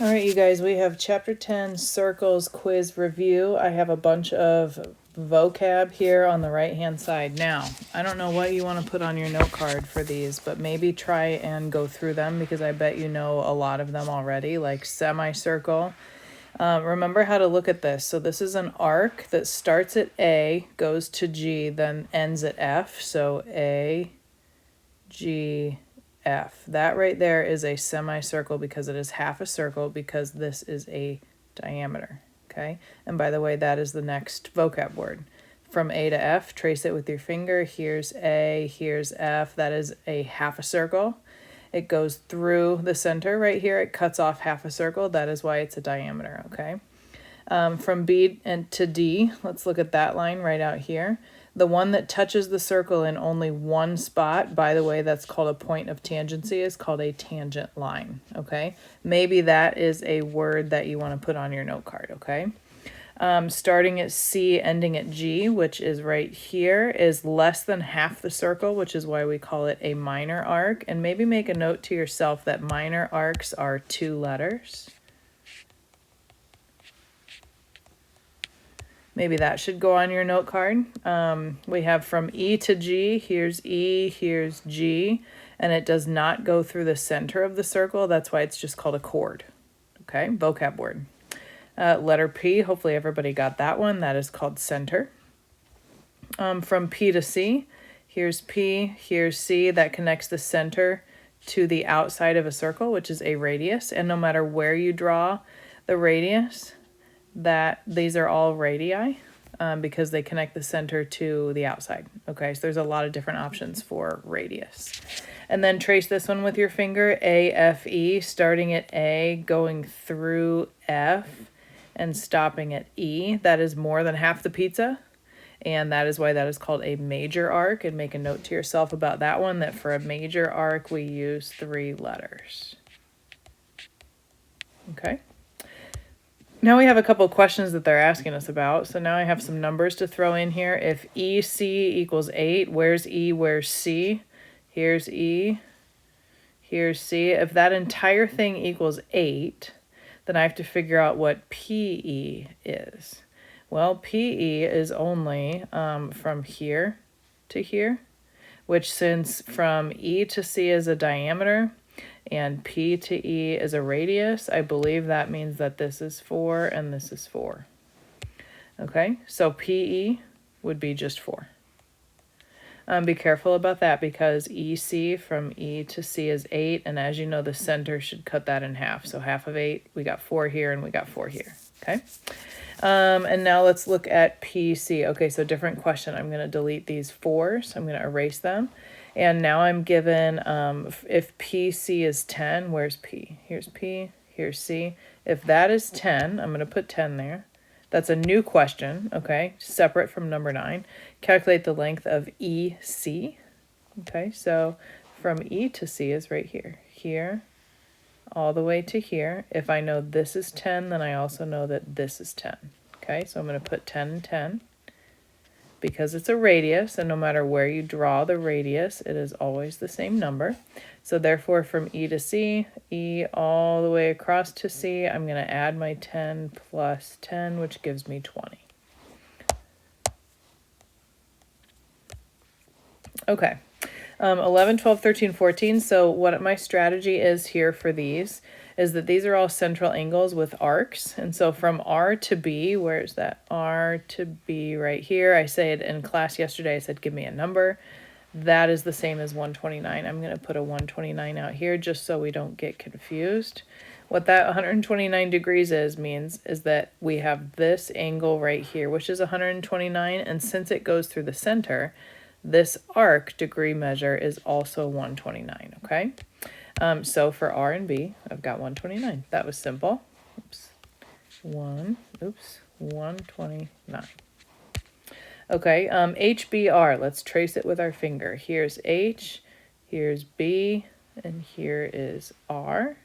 All right, you guys, we have chapter 10 circles quiz review. I have a bunch of vocab here on the right hand side. Now, I don't know what you want to put on your note card for these, but maybe try and go through them because I bet you know a lot of them already, like semicircle. Remember how to look at this. So this is an arc that starts at A, goes to G, then ends at F. So A, G, F. That right there is a semicircle because it is half a circle because this is a diameter, okay? And by the way, that is the next vocab word. From A to F, trace it with your finger. Here's A, here's F. That is a half a circle. It goes through the center right here. It cuts off half a circle. That is why it's a diameter, okay? From B and to D, let's look at that line right out here. The one that touches the circle in only one spot, by the way, that's called a point of tangency, is called a tangent line, okay? Maybe that is a word that you want to put on your note card, okay? Starting at C, ending at G, which is right here, is less than half the circle, which is why we call it a minor arc. And maybe make a note to yourself that minor arcs are 2 letters. Maybe that should go on your note card. We have from E to G, here's E, here's G, and it does not go through the center of the circle. That's why it's just called a chord. Okay, vocab word. Letter P, hopefully everybody got that one. That is called center. From P to C, here's P, here's C. That connects the center to the outside of a circle, which is a radius. And no matter where you draw the radius, that these are all radii because they connect the center to the outside. Okay, so there's a lot of different options for radius. And then trace this one with your finger, A, F, E, starting at A, going through F, and stopping at E. That is more than half the pizza, and that is why that is called a major arc. And make a note to yourself about that one, that for a major arc, we use 3 letters. Okay. Now we have a couple of questions that they're asking us about. So now I have some numbers to throw in here. If EC equals 8, where's E, where's C? Here's E, here's C. If that entire thing equals 8, then I have to figure out what PE is. Well, PE is only from here to here, which since from E to C is a diameter, and P to E is a radius, I believe that means that this is 4 and this is 4. Okay, so PE would be just 4. Be careful about that because EC from E to C is 8, and as you know, the center should cut that in half. So half of 8, we got 4 here and we got 4 here, okay? And now let's look at PC. Okay, so different question. I'm going to delete these 4s. I'm going to erase them. And now I'm given, if PC is 10, where's P? Here's P, here's C. If that is 10, I'm going to put 10 there. That's a new question, okay, separate from number 9. Calculate the length of EC. Okay, so from E to C is right here. Here, all the way to here. If I know this is 10, then I also know that this is 10. Okay, so I'm going to put 10 and 10. Because it's a radius, and no matter where you draw the radius, it is always the same number. So therefore, from E to C, E all the way across to C, I'm going to add my 10 plus 10, which gives me 20. Okay, 11, 12, 13, 14. So what my strategy is here for these is that these are all central angles with arcs. And so from R to B, where's that? R to B right here. I said in class yesterday, I said, give me a number. That is the same as 129. I'm going to put a 129 out here just so we don't get confused. What that 129 degrees means is that we have this angle right here, which is 129. And since it goes through the center, this arc degree measure is also 129, okay? So for R and B, I've got 129. That was simple. 129. Okay, HBR, let's trace it with our finger. Here's H, here's B, and here is R.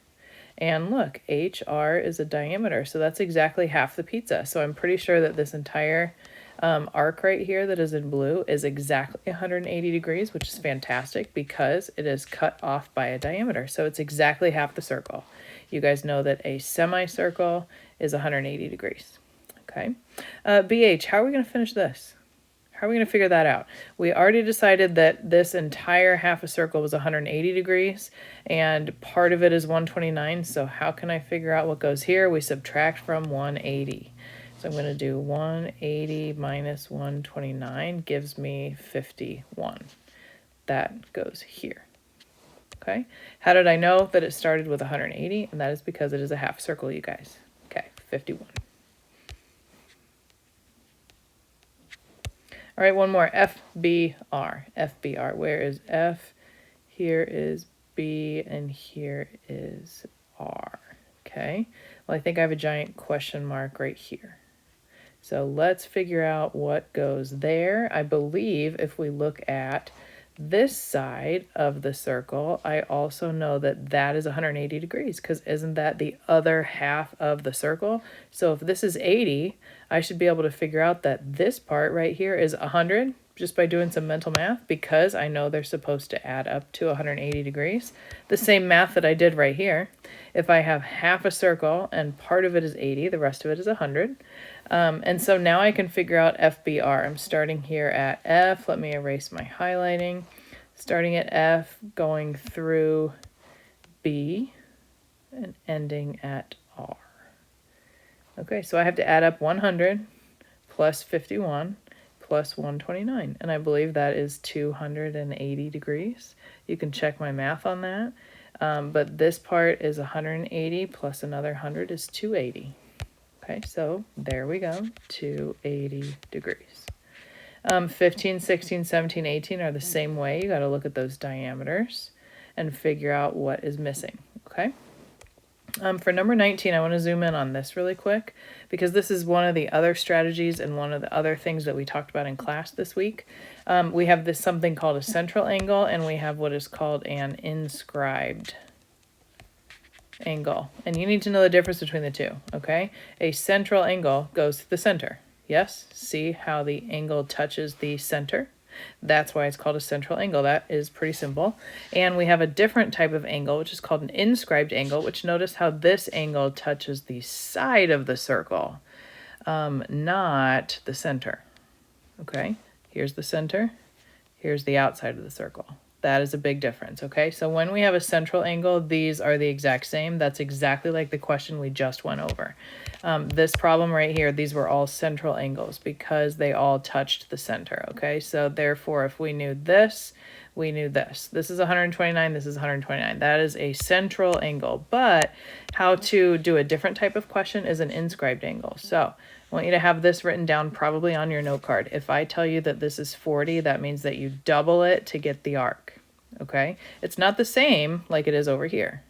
And look, HR is a diameter, so that's exactly half the pizza. So I'm pretty sure that this entire arc right here that is in blue is exactly 180 degrees, which is fantastic because it is cut off by a diameter. So it's exactly half the circle. You guys know that a semicircle is 180 degrees. Okay. BH, how are we going to finish this? How are we going to figure that out? We already decided that this entire half a circle was 180 degrees, and part of it is 129, so how can I figure out what goes here? We subtract from 180. So I'm going to do 180 minus 129 gives me 51. That goes here. Okay. How did I know that it started with 180? And that is because it is a half circle, you guys. Okay, 51. All right, one more. FBR. FBR. Where is F? Here is B, and here is R. Okay. Well, I think I have a giant question mark right here. So let's figure out what goes there. I believe if we look at this side of the circle, I also know that that is 180 degrees, because isn't that the other half of the circle? So if this is 80, I should be able to figure out that this part right here is 100 just by doing some mental math, because I know they're supposed to add up to 180 degrees. The same math that I did right here. If I have half a circle and part of it is 80, the rest of it is 100. And so now I can figure out FBR. I'm starting here at F. Let me erase my highlighting. Starting at F, going through B, and ending at R. Okay, so I have to add up 100 plus 51 plus 129. And I believe that is 280 degrees. You can check my math on that. But this part is 180 plus another 100 is 280. Okay, so there we go, 280 degrees. 15, 16, 17, 18 are the same way. You got to look at those diameters and figure out what is missing, okay? For number 19, I want to zoom in on this really quick, because this is one of the other strategies and one of the other things that we talked about in class this week. We have this something called a central angle, and we have what is called an inscribed angle. And you need to know the difference between the two, okay? A central angle goes to the center. Yes? See how the angle touches the center? That's why it's called a central angle. That is pretty simple. And we have a different type of angle, which is called an inscribed angle, which notice how this angle touches the side of the circle, not the center. Okay? Here's the center. Here's the outside of the circle. That is a big difference, okay? So when we have a central angle, these are the exact same. That's exactly like the question we just went over. This problem right here, these were all central angles because they all touched the center, okay? So therefore, if we knew this, we knew this. This is 129, this is 129. That is a central angle. But how to do a different type of question is an inscribed angle. So I want you to have this written down probably on your note card. If I tell you that this is 40, that means that you double it to get the arc, okay? It's not the same like it is over here,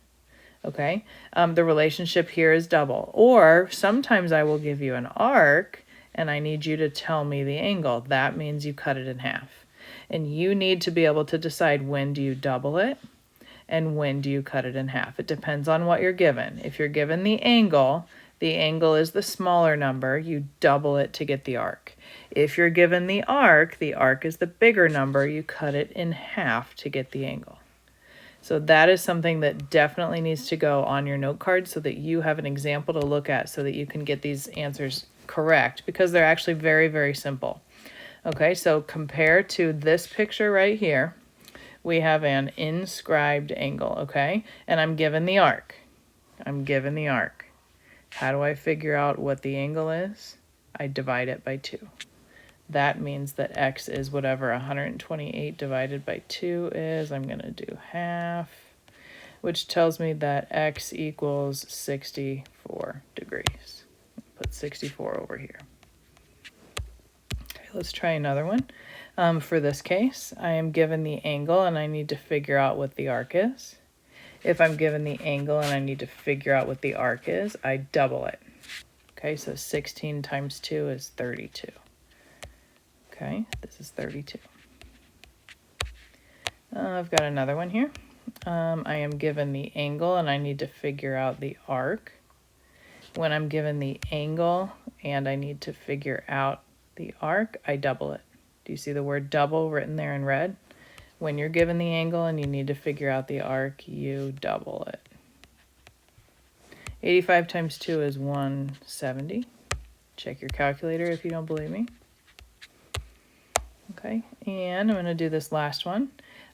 okay? The relationship here is double. Or sometimes I will give you an arc and I need you to tell me the angle. That means you cut it in half. And you need to be able to decide when do you double it and when do you cut it in half. It depends on what you're given. If you're given the angle is the smaller number, you double it to get the arc. If you're given the arc is the bigger number, you cut it in half to get the angle. So that is something that definitely needs to go on your note card so that you have an example to look at so that you can get these answers correct, because they're actually very, very simple. Okay, so compare to this picture right here, we have an inscribed angle, okay? And I'm given the arc. I'm given the arc. How do I figure out what the angle is? I divide it by 2. That means that x is whatever 128 divided by 2 is. I'm going to do half, which tells me that x equals 64 degrees. Put 64 over here. Okay, let's try another one. For this case, I am given the angle and I need to figure out what the arc is. If I'm given the angle and I need to figure out what the arc is, I double it. Okay, so 16 times 2 is 32. Okay, this is 32. I've got another one here. I am given the angle and I need to figure out the arc. When I'm given the angle and I need to figure out the arc, I double it. Do you see the word double written there in red? When you're given the angle and you need to figure out the arc, you double it. 85 times 2 is 170. Check your calculator if you don't believe me. Okay, and I'm going to do this last one.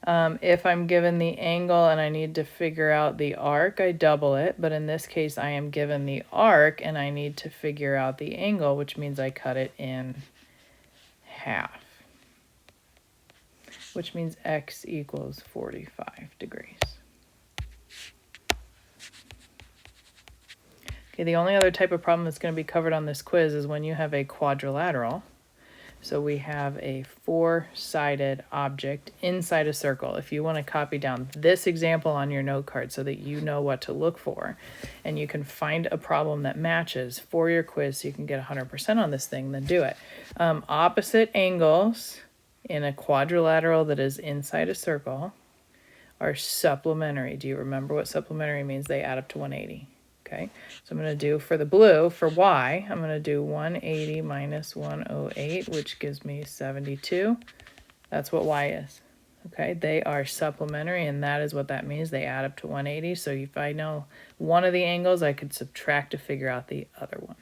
If I'm given the angle and I need to figure out the arc, I double it. But in this case, I am given the arc and I need to figure out the angle, which means I cut it in half, which means x equals 45 degrees. Okay, the only other type of problem that's going to be covered on this quiz is when you have a quadrilateral. So we have a four-sided object inside a circle. If you want to copy down this example on your note card so that you know what to look for, and you can find a problem that matches for your quiz so you can get 100% on this thing, then do it. Opposite angles in a quadrilateral that is inside a circle are supplementary. Do you remember what supplementary means? They add up to 180. Okay, so I'm going to do for the blue, for y, I'm going to do 180 minus 108, which gives me 72. That's what y is. Okay, they are supplementary, and that is what that means. They add up to 180. So if I know one of the angles, I could subtract to figure out the other one.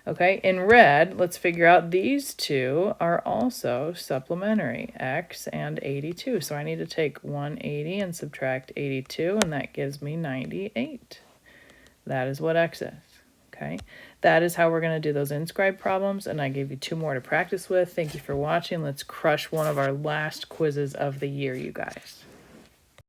Okay, in red, let's figure out these two are also supplementary, x and 82. So I need to take 180 and subtract 82, and that gives me 98. That is what x is, okay? That is how we're going to do those inscribed problems, and I gave you 2 more to practice with. Thank you for watching. Let's crush one of our last quizzes of the year, you guys.